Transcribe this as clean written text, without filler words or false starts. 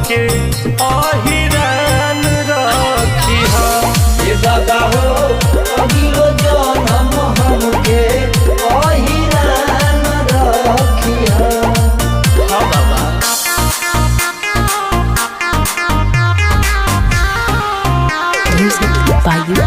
हमके अहिरान रखिहा। ये दादा हो अगिलो जन्म हमके अहिरान रखिहा। हाँ बाबा। Music by you.